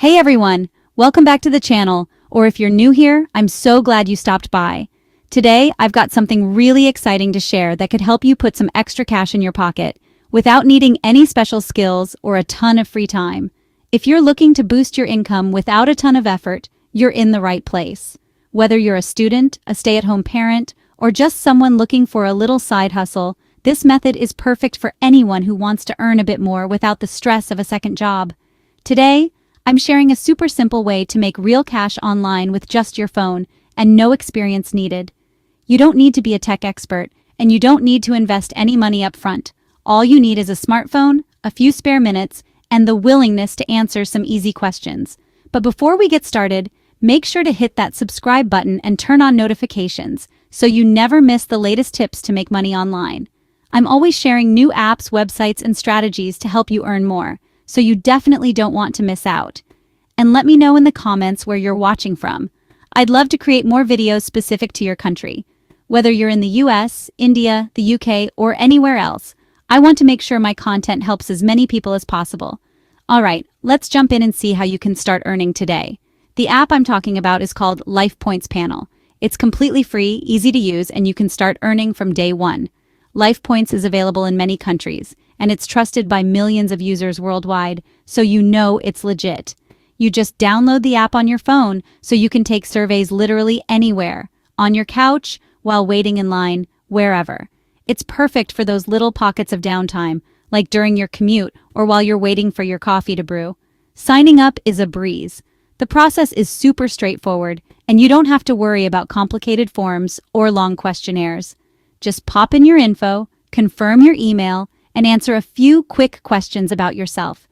Hey everyone, welcome back to the channel, or if you're new here, I'm so glad you stopped by. Today, I've got something really exciting to share that could help you put some extra cash in your pocket without needing any special skills or a ton of free time. If you're looking to boost your income without a ton of effort, you're in the right place. Whether you're a student, a stay-at-home parent, or just someone looking for a little side hustle, this method is perfect for anyone who wants to earn a bit more without the stress of a second job. Today, I'm sharing a super simple way to make real cash online with just your phone and no experience needed. You don't need to be a tech expert, and you don't need to invest any money up front. All you need is a smartphone, a few spare minutes, and the willingness to answer some easy questions. But before we get started, make sure to hit that subscribe button and turn on notifications so you never miss the latest tips to make money online. I'm always sharing new apps, websites, and strategies to help you earn more, so you definitely don't want to miss out. And let me know in the comments where you're watching from. I'd love to create more videos specific to your country. Whether you're in the US, India, the UK, or anywhere else, I want to make sure my content helps as many people as possible. Alright, let's jump in and see how you can start earning today. The app I'm talking about is called LifePoints Panel. It's completely free, easy to use, and you can start earning from day one. LifePoints is available in many countries, and it's trusted by millions of users worldwide, so you know it's legit. You just download the app on your phone so you can take surveys literally anywhere, on your couch, while waiting in line, wherever. It's perfect for those little pockets of downtime, like during your commute or while you're waiting for your coffee to brew. Signing up is a breeze. The process is super straightforward, and you don't have to worry about complicated forms or long questionnaires. Just pop in your info, confirm your email, and answer a few quick questions about yourself.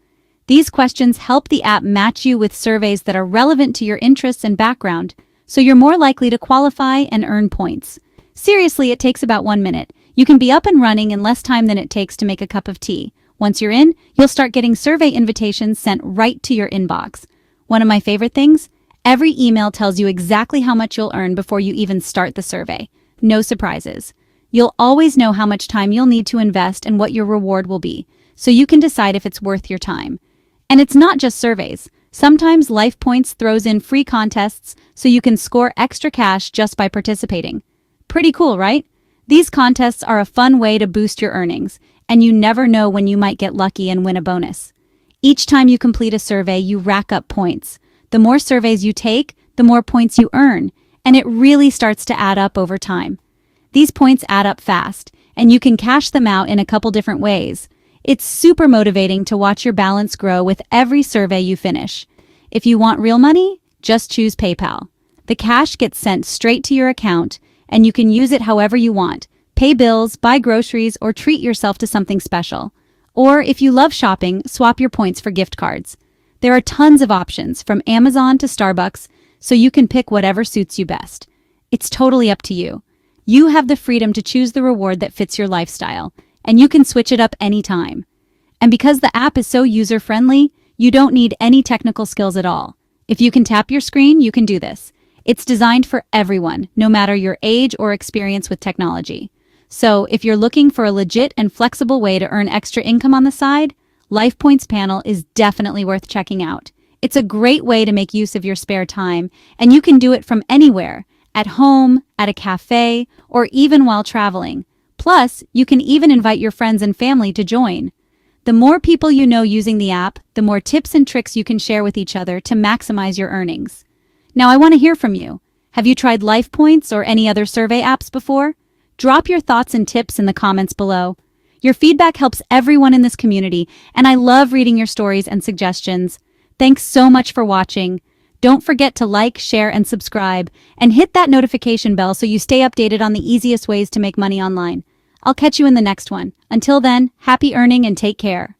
These questions help the app match you with surveys that are relevant to your interests and background, so you're more likely to qualify and earn points. Seriously, it takes about 1 minute. You can be up and running in less time than it takes to make a cup of tea. Once you're in, you'll start getting survey invitations sent right to your inbox. One of my favorite things? Every email tells you exactly how much you'll earn before you even start the survey. No surprises. You'll always know how much time you'll need to invest and what your reward will be, so you can decide if it's worth your time. And it's not just surveys. Sometimes LifePoints throws in free contests so you can score extra cash just by participating. Pretty cool, right? These contests are a fun way to boost your earnings, and you never know when you might get lucky and win a bonus. Each time you complete a survey, you rack up points. The more surveys you take, the more points you earn, and it really starts to add up over time. These points add up fast, and you can cash them out in a couple different ways. It's super motivating to watch your balance grow with every survey you finish. If you want real money, just choose PayPal. The cash gets sent straight to your account, and you can use it however you want. Pay bills, buy groceries, or treat yourself to something special. Or if you love shopping, swap your points for gift cards. There are tons of options, from Amazon to Starbucks, so you can pick whatever suits you best. It's totally up to you. You have the freedom to choose the reward that fits your lifestyle, and you can switch it up anytime. And because the app is so user-friendly, you don't need any technical skills at all. If you can tap your screen, you can do this. It's designed for everyone, no matter your age or experience with technology. So, if you're looking for a legit and flexible way to earn extra income on the side, LifePoints Panel is definitely worth checking out. It's a great way to make use of your spare time, and you can do it from anywhere, at home, at a cafe, or even while traveling. Plus, you can even invite your friends and family to join. The more people you know using the app, the more tips and tricks you can share with each other to maximize your earnings. Now, I want to hear from you. Have you tried LifePoints or any other survey apps before? Drop your thoughts and tips in the comments below. Your feedback helps everyone in this community, and I love reading your stories and suggestions. Thanks so much for watching. Don't forget to like, share, and subscribe, and hit that notification bell so you stay updated on the easiest ways to make money online. I'll catch you in the next one. Until then, happy earning and take care.